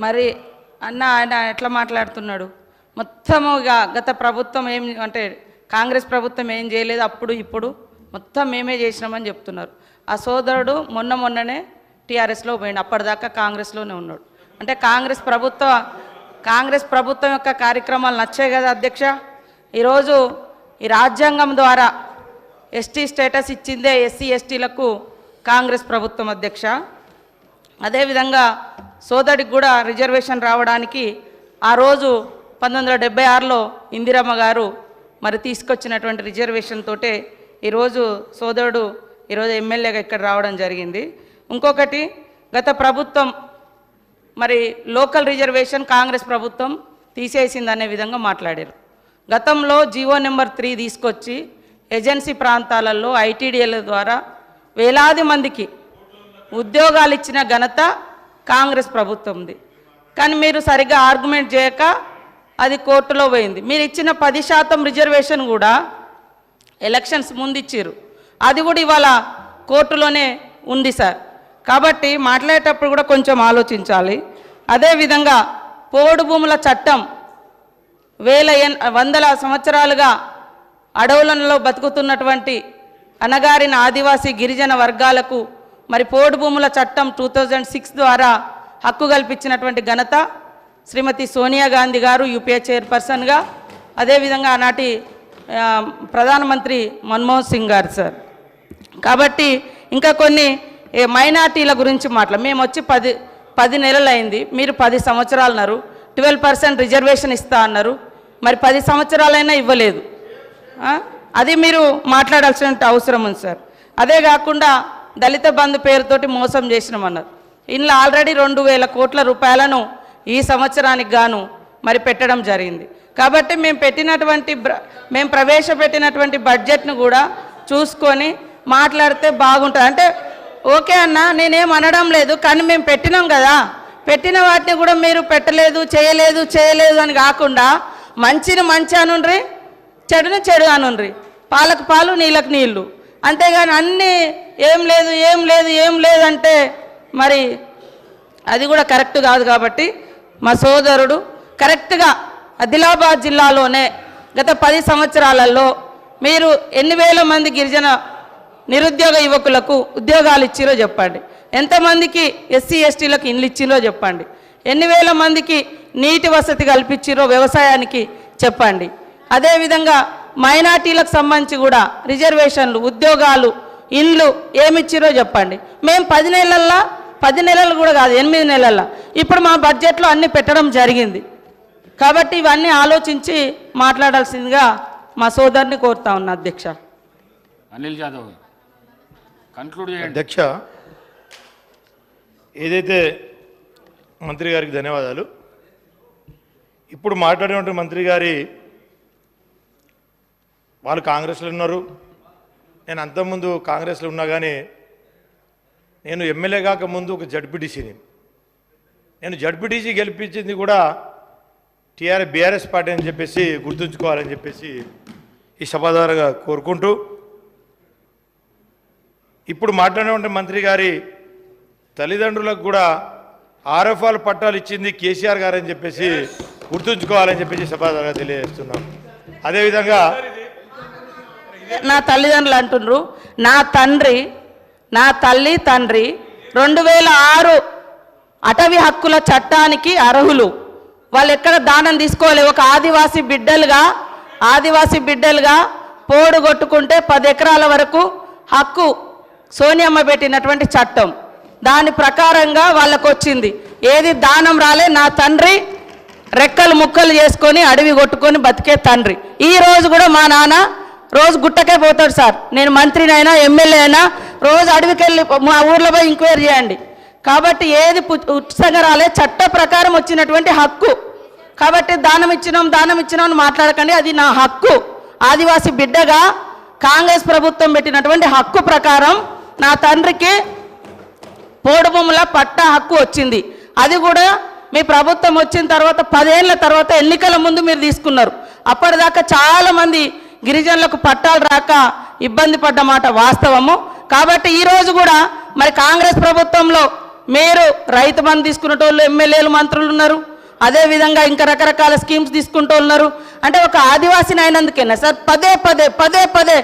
మరి ఆయన ఎట్లా మాట్లాడుతున్నాడు? మొత్తముగా గత ప్రభుత్వం ఏం అంటే కాంగ్రెస్ ప్రభుత్వం ఏం చేయలేదు, అప్పుడు ఇప్పుడు మొత్తం మేమే చేసినామని చెప్తున్నారు. ఆ సోదరుడు మొన్ననే టీఆర్ఎస్లో పోయిండు, అప్పటిదాకా కాంగ్రెస్లోనే ఉన్నాడు. అంటే కాంగ్రెస్ ప్రభుత్వం యొక్క కార్యక్రమాలు నచ్చాయి కదా అధ్యక్ష. ఈరోజు ఈ రాజ్యాంగం ద్వారా ఎస్టీ స్టేటస్ ఇచ్చిందే ఎస్సీ ఎస్టీలకు కాంగ్రెస్ ప్రభుత్వం అధ్యక్ష. అదేవిధంగా సోదరికి కూడా రిజర్వేషన్ రావడానికి ఆ రోజు 1976లో ఇందిరమ్మ గారు మరి తీసుకొచ్చినటువంటి రిజర్వేషన్ తోటే ఈరోజు సోదరుడు ఈరోజు ఎమ్మెల్యేగా ఇక్కడ రావడం జరిగింది. ఇంకొకటి, గత ప్రభుత్వం మరి లోకల్ రిజర్వేషన్ కాంగ్రెస్ ప్రభుత్వం తీసేసిందనే విధంగా మాట్లాడారు. గతంలో జీవో నెంబర్ 3 తీసుకొచ్చి ఏజెన్సీ ప్రాంతాలలో ఐటీడీఎల్ ద్వారా వేలాది మందికి ఉద్యోగాలు ఇచ్చిన ఘనత కాంగ్రెస్ ప్రభుత్వంది. కానీ మీరు సరిగ్గా ఆర్గ్యుమెంట్ చేయక అది కోర్టులో పోయింది. మీరు ఇచ్చిన 10% రిజర్వేషన్ కూడా ఎలక్షన్స్ ముందు ఇచ్చారు, అది కూడా ఇవాళ కోర్టులోనే ఉంది సార్. కాబట్టి మాట్లాడేటప్పుడు కూడా కొంచెం ఆలోచించాలి. అదేవిధంగా పోడు భూముల చట్టం వందల సంవత్సరాలుగా అడవులలో బతుకుతున్నటువంటి అణగారిన ఆదివాసీ గిరిజన వర్గాలకు మరి పోడు భూముల చట్టం 2006 ద్వారా హక్కు కల్పించినటువంటి ఘనత శ్రీమతి సోనియా గాంధీ గారు యూపీఏ చైర్పర్సన్గా, అదేవిధంగా ఆనాటి ప్రధానమంత్రి మన్మోహన్ సింగ్ గారు సార్. కాబట్టి ఇంకా కొన్ని మైనార్టీల గురించి మేము వచ్చి 10 నెలలు అయింది, మీరు 10 సంవత్సరాలు అన్నారు. 12% రిజర్వేషన్ ఇస్తా అన్నారు, మరి 10 సంవత్సరాలైనా ఇవ్వలేదు. అది మీరు మాట్లాడాల్సిన అవసరం ఉంది సార్. అదే కాకుండా దళిత బంధు పేరుతోటి మోసం చేసినామన్నారు. ఇందులో ఆల్రెడీ 2000 కోట్ల రూపాయలను ఈ సంవత్సరానికి గాను మరి పెట్టడం జరిగింది. కాబట్టి మేము ప్రవేశపెట్టినటువంటి బడ్జెట్ను కూడా చూసుకొని మాట్లాడితే బాగుంటుంది. అంటే ఓకే అన్న, నేనేం అనడం లేదు, కానీ మేము పెట్టినాం కదా, పెట్టిన వాటిని కూడా మీరు పెట్టలేదు, చేయలేదు అని కాకుండా మంచిని మంచి అనుండ్రి, చెడుని చెడు అనుండ్రి, పాలకు పాలు నీళ్ళకు నీళ్ళు, అంతేగాని అన్నీ ఏం లేదు అంటే మరి అది కూడా కరెక్ట్ కాదు. కాబట్టి మా సోదరుడు కరెక్ట్గా ఆదిలాబాద్ జిల్లాలోనే గత 10 సంవత్సరాలలో మీరు ఎన్ని వేల మంది గిరిజన నిరుద్యోగ యువకులకు ఉద్యోగాలు ఇచ్చిరో చెప్పండి, ఎంతమందికి ఎస్సీ ఎస్టీలకు ఇండ్లు ఇచ్చిరో చెప్పండి, ఎన్ని వేల మందికి నీటి వసతి కల్పించిరో వ్యవసాయానికి చెప్పండి. అదేవిధంగా మైనార్టీలకు సంబంధించి కూడా రిజర్వేషన్లు, ఉద్యోగాలు, ఇండ్లు ఏమిచ్చిరో చెప్పండి. మేము 10 నెలలు కూడా కాదు, 8 నెలల్లో ఇప్పుడు మా బడ్జెట్లో అన్నీ పెట్టడం జరిగింది. కాబట్టి ఇవన్నీ ఆలోచించి మాట్లాడాల్సిందిగా మా సోదరుని కోరుతా ఉన్నా అధ్యక్ష. అనిల్ జాదవ్ కంక్లూడ్ చేయండి. అధ్యక్ష, ఏదైతే మంత్రి గారికి ధన్యవాదాలు. ఇప్పుడు మాట్లాడినటువంటి మంత్రి గారి వాళ్ళు కాంగ్రెస్లో ఉన్నారు, నేను అంతకుముందు కాంగ్రెస్లో ఉన్నా, కానీ నేను ఎమ్మెల్యే కాకముందు ఒక జడ్పీటీసీని. నేను జడ్పీటీసీ గెలిపించింది కూడా బీఆర్ఎస్ పార్టీ అని చెప్పేసి గుర్తుంచుకోవాలని చెప్పేసి ఈ సభాధారగా కోరుకుంటూ, ఇప్పుడు మాట్లాడినటువంటి మంత్రి గారి తల్లిదండ్రులకు కూడా ఆర్ఎఫ్ఆర్ పట్టాలు ఇచ్చింది కేసీఆర్ గారు అని చెప్పేసి గుర్తుంచుకోవాలని చెప్పేసి సభాధారగా తెలియజేస్తున్నాం. అదేవిధంగా నా తల్లిదండ్రులు అంటున్నారు, నా తల్లి తండ్రి 2006 అటవీ హక్కుల చట్టానికి అర్హులు. వాళ్ళు ఎక్కడ దానం తీసుకోవాలి. ఒక ఆదివాసీ బిడ్డలుగా పోడు కొట్టుకుంటే 10 ఎకరాల వరకు హక్కు సోనియమ్మ పెట్టినటువంటి చట్టం, దాని ప్రకారంగా వాళ్ళకు వచ్చింది. ఏది దానం రాలే. నా తండ్రి రెక్కలు ముక్కలు చేసుకొని అడవి కొట్టుకొని బతికే తండ్రి. ఈ రోజు కూడా మా నాన్న రోజు గుట్టకే పోతాడు సార్. నేను మంత్రినైనా ఎమ్మెల్యే అయినా రోజు అడవికి వెళ్ళి మా ఊర్లో పోయి ఎంక్వైరీ చేయండి. కాబట్టి ఏది ఉత్సంగా రాలే, చట్ట ప్రకారం వచ్చినటువంటి హక్కు. కాబట్టి దానం ఇచ్చినాం అని మాట్లాడకండి, అది నా హక్కు. ఆదివాసీ బిడ్డగా కాంగ్రెస్ ప్రభుత్వం పెట్టినటువంటి హక్కు ప్రకారం నా తండ్రికి పోడు భూముల పట్టా హక్కు వచ్చింది. అది కూడా మీ ప్రభుత్వం వచ్చిన తర్వాత 10 ఏళ్ల తర్వాత ఎన్నికల ముందు మీరు తీసుకున్నారు. అప్పటిదాకా చాలామంది గిరిజనులకు పట్టాలు రాక ఇబ్బంది పడ్డ మాట వాస్తవము. కాబట్టి ఈరోజు కూడా మరి కాంగ్రెస్ ప్రభుత్వంలో మీరు రైతు బంధు తీసుకునేటోళ్ళు ఎమ్మెల్యేలు మంత్రులు ఉన్నారు, అదేవిధంగా ఇంకా రకరకాల స్కీమ్స్ తీసుకుంటూ ఉన్నారు. అంటే ఒక ఆదివాసిని అయినందుకేనా సార్ పదే పదే పదే పదే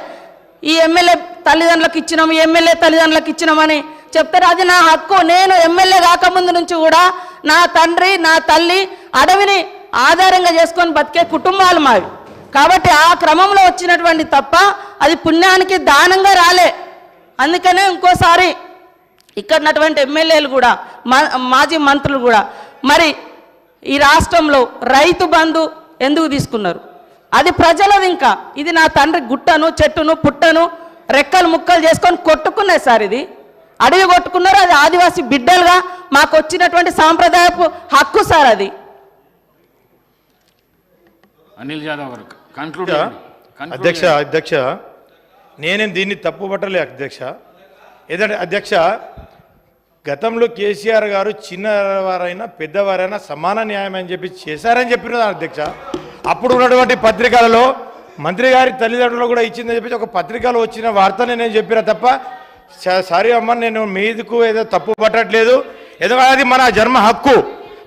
ఈ ఎమ్మెల్యే తల్లిదండ్రులకు ఇచ్చినాం, ఈ ఎమ్మెల్యే తల్లిదండ్రులకు ఇచ్చినామని చెప్తారు? అది నా హక్కు. నేను ఎమ్మెల్యే కాకముందు నుంచి కూడా నా తండ్రి నా తల్లి అడవిని ఆధారంగా చేసుకొని బతికే కుటుంబాలు మావి. కాబట్టి ఆ క్రమంలో వచ్చినటువంటి తప్ప అది పుణ్యానికి దానంగా రాలే. అందుకనే ఇంకోసారి ఇక్కడ ఉన్నటువంటి ఎమ్మెల్యేలు కూడా మాజీ మంత్రులు కూడా మరి ఈ రాష్ట్రంలో రైతు బంధు ఎందుకు తీసుకున్నారు? అది ప్రజలది. ఇంకా ఇది నా తండ్రి గుట్టను చెట్టును పుట్టను రెక్కలు ముక్కలు చేసుకొని కొట్టుకున్నాయి సార్. ఇది అడవి కొట్టుకున్నారు. అది ఆదివాసీ బిడ్డలుగా మాకు వచ్చినటువంటి సాంప్రదాయపు హక్కు సార్ అది. అనిల్ జాదవ్ గారు కంక్లూడ్ అధ్యక్ష నేనేం దీన్ని తప్పు పట్టలే అధ్యక్ష. ఏదంటే అధ్యక్ష, గతంలో కేసీఆర్ గారు చిన్నవారైనా పెద్దవారైనా సమాన న్యాయం అని చెప్పి చేశారని చెప్పిన అధ్యక్ష. అప్పుడు ఉన్నటువంటి పత్రికలలో మంత్రి గారి తల్లిదండ్రులు కూడా ఇచ్చిందని చెప్పి ఒక పత్రికలో వచ్చిన వార్తనే నేను చెప్పిన తప్ప సారీ అమ్మ, నేను మీదకు ఏదో తప్పు పట్టట్లేదు. ఎందుకంటే అది మన జన్మ హక్కు,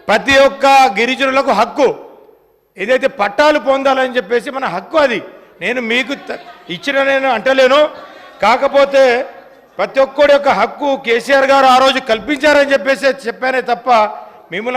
ప్రతి ఒక్క గిరిజనులకు హక్కు. ఏదైతే పట్టాలు పొందాలని చెప్పేసి మన హక్కు, అది నేను మీకు ఇచ్చిన నేను అంటలేను. కాకపోతే ప్రతి ఒక్కడి యొక్క హక్కు కేసీఆర్ గారు ఆ రోజు కల్పించారని చెప్పేసి చెప్పానే తప్ప మిమ్మల్ని